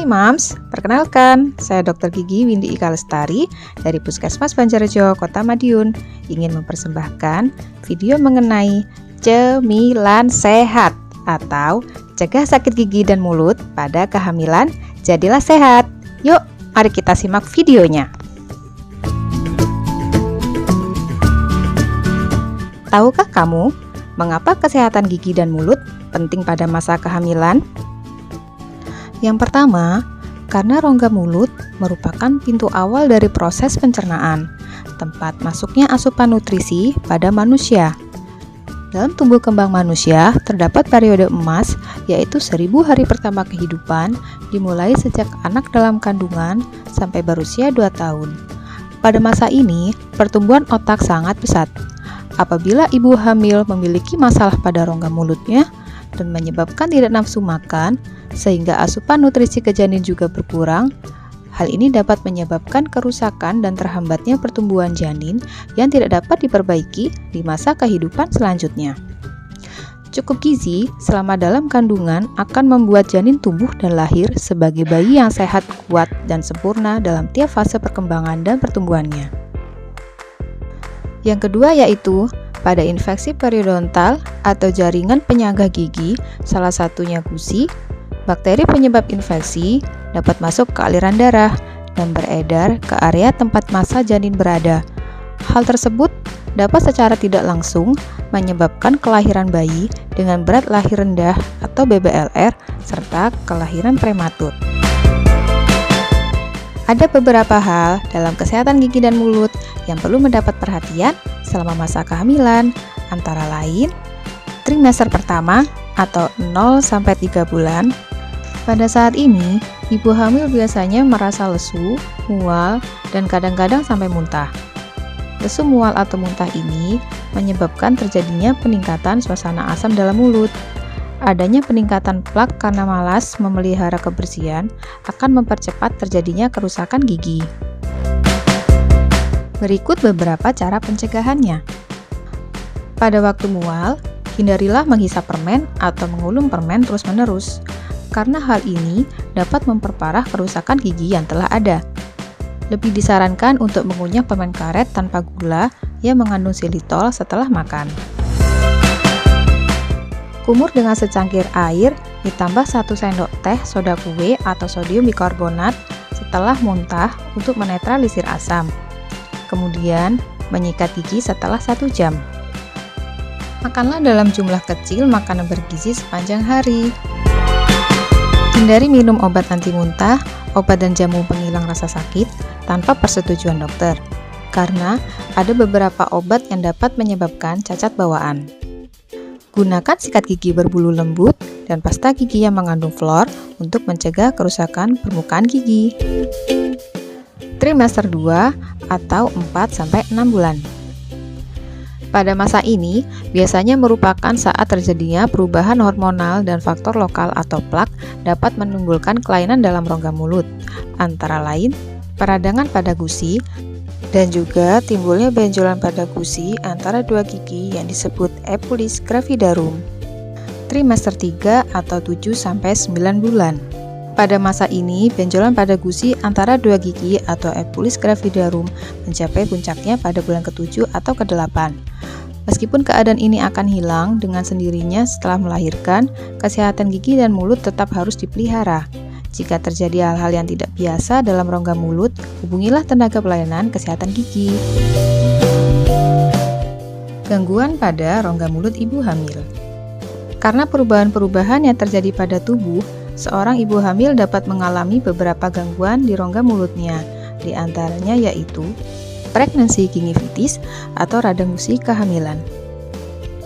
Hai Mams, perkenalkan, saya Dr. Gigi Windy Ika Lestari dari Puskesmas Banjarjo, Kota Madiun, ingin mempersembahkan video mengenai cemilan sehat atau cegah sakit gigi dan mulut pada kehamilan, jadilah sehat. Yuk, mari kita simak videonya. Tahukah kamu mengapa kesehatan gigi dan mulut penting pada masa kehamilan? Yang pertama, karena rongga mulut merupakan pintu awal dari proses pencernaan, tempat masuknya asupan nutrisi pada manusia. Dalam tumbuh kembang manusia, terdapat periode emas, yaitu 1000 hari pertama kehidupan, dimulai sejak anak dalam kandungan sampai berusia 2 tahun. Pada masa ini, pertumbuhan otak sangat pesat. Apabila ibu hamil memiliki masalah pada rongga mulutnya dan menyebabkan tidak nafsu makan, sehingga asupan nutrisi ke janin juga berkurang, hal ini dapat menyebabkan kerusakan dan terhambatnya pertumbuhan janin yang tidak dapat diperbaiki di masa kehidupan selanjutnya. Cukup gizi selama dalam kandungan akan membuat janin tumbuh dan lahir sebagai bayi yang sehat, kuat, dan sempurna dalam tiap fase perkembangan dan pertumbuhannya. Yang kedua yaitu pada infeksi periodontal atau jaringan penyangga gigi, salah satunya gusi, bakteri penyebab infeksi dapat masuk ke aliran darah dan beredar ke area tempat massa janin berada. Hal tersebut dapat secara tidak langsung menyebabkan kelahiran bayi dengan berat lahir rendah atau BBLR serta kelahiran prematur. Ada beberapa hal dalam kesehatan gigi dan mulut yang perlu mendapat perhatian selama masa kehamilan, antara lain trimester pertama atau 0-3 bulan. Pada saat ini, ibu hamil biasanya merasa lesu, mual, dan kadang-kadang sampai muntah. Lesu, mual, atau muntah ini menyebabkan terjadinya peningkatan suasana asam dalam mulut. Adanya peningkatan plak karena malas memelihara kebersihan akan mempercepat terjadinya kerusakan gigi. Berikut beberapa cara pencegahannya. Pada waktu mual, hindarilah menghisap permen atau mengulum permen terus-menerus, karena hal ini dapat memperparah kerusakan gigi yang telah ada. Lebih disarankan untuk mengunyah permen karet tanpa gula yang mengandung xilitol setelah makan. Kumur dengan secangkir air ditambah 1 sendok teh soda kue atau sodium bikarbonat setelah muntah untuk menetralisir asam. Kemudian, menyikat gigi setelah 1 jam. Makanlah dalam jumlah kecil makanan bergizi sepanjang hari. Hindari minum obat anti muntah, obat dan jamu penghilang rasa sakit tanpa persetujuan dokter, karena ada beberapa obat yang dapat menyebabkan cacat bawaan. Gunakan sikat gigi berbulu lembut dan pasta gigi yang mengandung fluor untuk mencegah kerusakan permukaan gigi. Trimester 2 atau 4-6 bulan. Pada masa ini, biasanya merupakan saat terjadinya perubahan hormonal dan faktor lokal atau plak dapat menimbulkan kelainan dalam rongga mulut, antara lain peradangan pada gusi, dan juga timbulnya benjolan pada gusi antara 2 gigi yang disebut epulis gravidarum. Trimester 3 atau 7-9 bulan. Pada masa ini, benjolan pada gusi antara 2 gigi atau epulis gravidarum mencapai puncaknya pada bulan ke-7 atau ke-8. Meskipun keadaan ini akan hilang dengan sendirinya setelah melahirkan, kesehatan gigi dan mulut tetap harus dipelihara. Jika terjadi hal-hal yang tidak biasa dalam rongga mulut, hubungilah tenaga pelayanan kesehatan gigi. Gangguan pada rongga mulut ibu hamil. Karena perubahan-perubahan yang terjadi pada tubuh, seorang ibu hamil dapat mengalami beberapa gangguan di rongga mulutnya, di antaranya yaitu pregnancy gingivitis atau radang gusi kehamilan.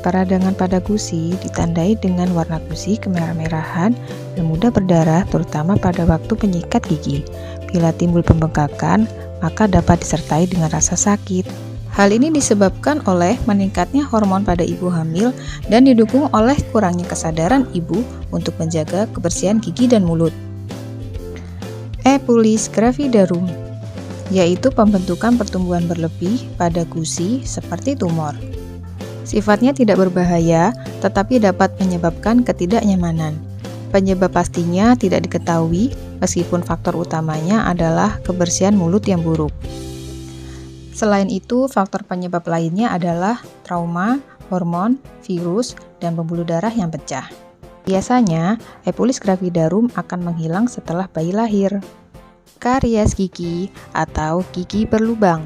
Peradangan pada gusi ditandai dengan warna gusi kemerah-merahan dan mudah berdarah, terutama pada waktu penyikat gigi. Bila timbul pembengkakan, maka dapat disertai dengan rasa sakit. Hal ini disebabkan oleh meningkatnya hormon pada ibu hamil dan didukung oleh kurangnya kesadaran ibu untuk menjaga kebersihan gigi dan mulut. Epulis gravidarum, yaitu pembentukan pertumbuhan berlebih pada gusi seperti tumor. Sifatnya tidak berbahaya, tetapi dapat menyebabkan ketidaknyamanan. Penyebab pastinya tidak diketahui, meskipun faktor utamanya adalah kebersihan mulut yang buruk. Selain itu, faktor penyebab lainnya adalah trauma, hormon, virus, dan pembuluh darah yang pecah. Biasanya, Epulis gravidarum akan menghilang setelah bayi lahir. Karies gigi atau gigi berlubang.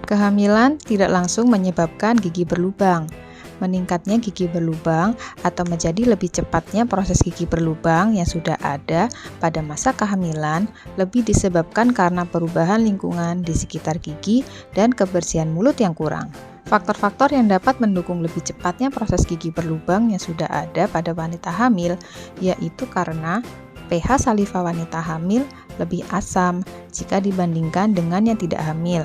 Kehamilan tidak langsung menyebabkan gigi berlubang. Meningkatnya gigi berlubang atau menjadi lebih cepatnya proses gigi berlubang yang sudah ada pada masa kehamilan lebih disebabkan karena perubahan lingkungan di sekitar gigi dan kebersihan mulut yang kurang. Faktor-faktor yang dapat mendukung lebih cepatnya proses gigi berlubang yang sudah ada pada wanita hamil yaitu karena pH saliva wanita hamil lebih asam jika dibandingkan dengan yang tidak hamil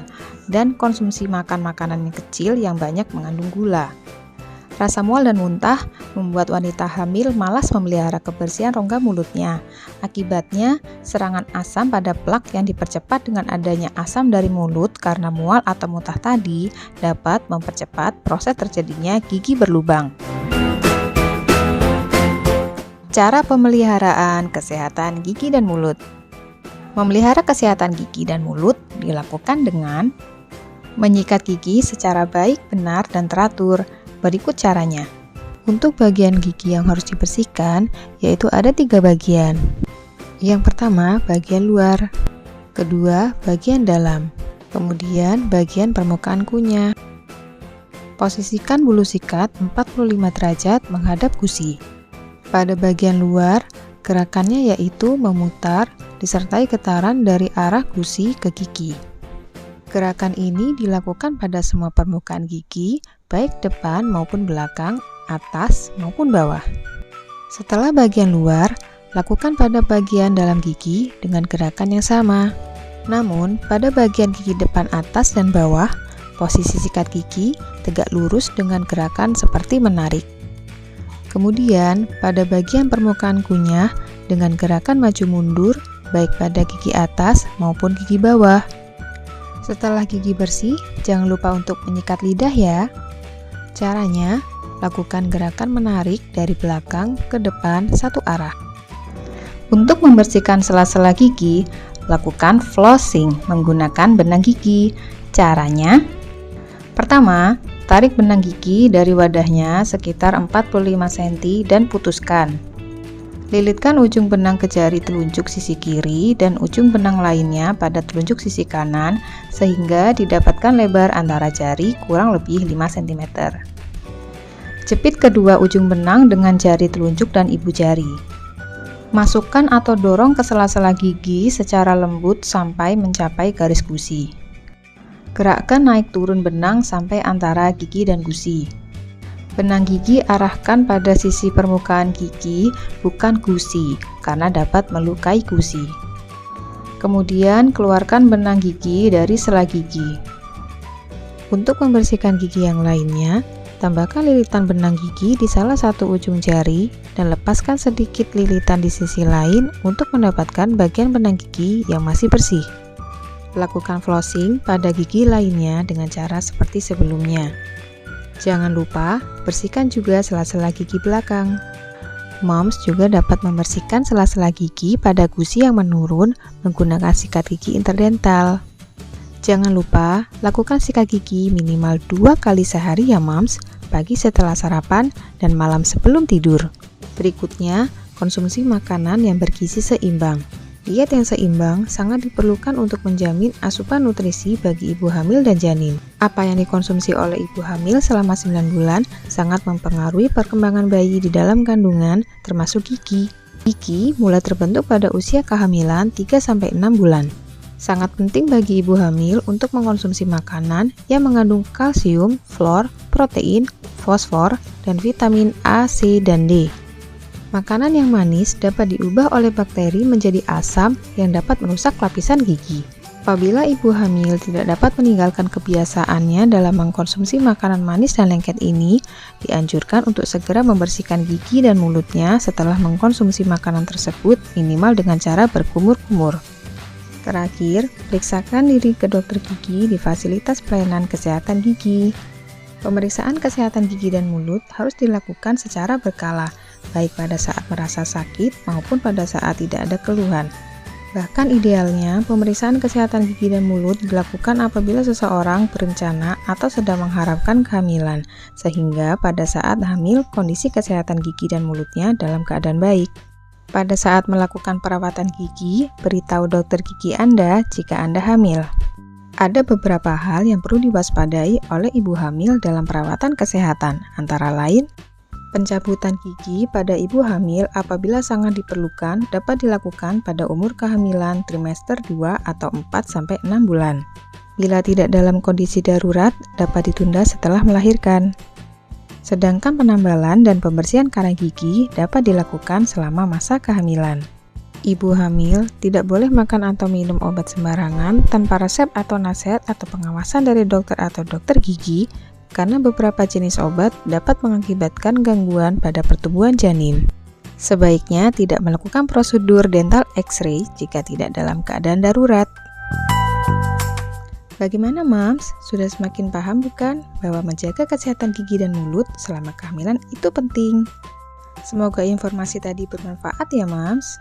dan konsumsi makan makanan yang kecil yang banyak mengandung gula. Rasa mual dan muntah membuat wanita hamil malas memelihara kebersihan rongga mulutnya. Akibatnya, serangan asam pada plak yang dipercepat dengan adanya asam dari mulut karena mual atau muntah tadi dapat mempercepat proses terjadinya gigi berlubang. Cara pemeliharaan kesehatan gigi dan mulut. Memelihara kesehatan gigi dan mulut dilakukan dengan menyikat gigi secara baik, benar, dan teratur. Berikut caranya. Untuk bagian gigi yang harus dibersihkan, yaitu ada 3 bagian. Yang pertama, bagian luar. Kedua, bagian dalam. Kemudian, bagian permukaan kunyah. Posisikan bulu sikat 45 derajat menghadap gusi. Pada bagian luar, gerakannya yaitu memutar disertai getaran dari arah gusi ke gigi. Gerakan ini dilakukan pada semua permukaan gigi, baik depan maupun belakang, atas maupun bawah. Setelah bagian luar, lakukan pada bagian dalam gigi dengan gerakan yang sama. Namun, pada bagian gigi depan atas dan bawah, posisi sikat gigi tegak lurus dengan gerakan seperti menarik. Kemudian, pada bagian permukaan kunyah dengan gerakan maju mundur, baik pada gigi atas maupun gigi bawah. Setelah gigi bersih, jangan lupa untuk menyikat lidah ya. Caranya, lakukan gerakan menarik dari belakang ke depan satu arah. Untuk membersihkan sela-sela gigi, lakukan flossing menggunakan benang gigi. Caranya, pertama, tarik benang gigi dari wadahnya sekitar 45 cm dan putuskan. Lilitkan ujung benang ke jari telunjuk sisi kiri dan ujung benang lainnya pada telunjuk sisi kanan sehingga didapatkan lebar antara jari kurang lebih 5 cm. Jepit kedua ujung benang dengan jari telunjuk dan ibu jari. Masukkan atau dorong ke sela-sela gigi secara lembut sampai mencapai garis gusi. Gerakkan naik turun benang sampai antara gigi dan gusi. Benang gigi arahkan pada sisi permukaan gigi, bukan gusi, karena dapat melukai gusi. Kemudian keluarkan benang gigi dari sela gigi. Untuk membersihkan gigi yang lainnya, tambahkan lilitan benang gigi di salah satu ujung jari dan lepaskan sedikit lilitan di sisi lain untuk mendapatkan bagian benang gigi yang masih bersih. Lakukan flossing pada gigi lainnya dengan cara seperti sebelumnya. Jangan lupa bersihkan juga sela-sela gigi belakang. Moms juga dapat membersihkan sela-sela gigi pada gusi yang menurun menggunakan sikat gigi interdental. Jangan lupa lakukan sikat gigi minimal 2 kali sehari ya Moms, pagi setelah sarapan dan malam sebelum tidur. Berikutnya, konsumsi makanan yang bergizi seimbang. Diet yang seimbang sangat diperlukan untuk menjamin asupan nutrisi bagi ibu hamil dan janin. Apa yang dikonsumsi oleh ibu hamil selama 9 bulan sangat mempengaruhi perkembangan bayi di dalam kandungan, termasuk gigi. Gigi mulai terbentuk pada usia kehamilan 3-6 bulan. Sangat penting bagi ibu hamil untuk mengkonsumsi makanan yang mengandung kalsium, fluor, protein, fosfor, dan vitamin A, C, dan D. Makanan yang manis dapat diubah oleh bakteri menjadi asam yang dapat merusak lapisan gigi. Apabila ibu hamil tidak dapat meninggalkan kebiasaannya dalam mengkonsumsi makanan manis dan lengket ini, dianjurkan untuk segera membersihkan gigi dan mulutnya setelah mengkonsumsi makanan tersebut minimal dengan cara berkumur-kumur. Terakhir, periksakan diri ke dokter gigi di fasilitas pelayanan kesehatan gigi. Pemeriksaan kesehatan gigi dan mulut harus dilakukan secara berkala, baik pada saat merasa sakit maupun pada saat tidak ada keluhan. Bahkan idealnya, pemeriksaan kesehatan gigi dan mulut dilakukan apabila seseorang berencana atau sedang mengharapkan kehamilan, sehingga pada saat hamil, kondisi kesehatan gigi dan mulutnya dalam keadaan baik. Pada saat melakukan perawatan gigi, beritahu dokter gigi Anda jika Anda hamil. Ada beberapa hal yang perlu diwaspadai oleh ibu hamil dalam perawatan kesehatan, antara lain, pencabutan gigi pada ibu hamil apabila sangat diperlukan dapat dilakukan pada umur kehamilan trimester 2 atau 4-6 bulan. Bila tidak dalam kondisi darurat, dapat ditunda setelah melahirkan. Sedangkan penambalan dan pembersihan karang gigi dapat dilakukan selama masa kehamilan. Ibu hamil tidak boleh makan atau minum obat sembarangan tanpa resep atau nasihat atau pengawasan dari dokter atau dokter gigi, karena beberapa jenis obat dapat mengakibatkan gangguan pada pertumbuhan janin. Sebaiknya tidak melakukan prosedur dental X-ray jika tidak dalam keadaan darurat. Bagaimana Mams? Sudah semakin paham bukan bahwa menjaga kesehatan gigi dan mulut selama kehamilan itu penting? Semoga informasi tadi bermanfaat ya Mams.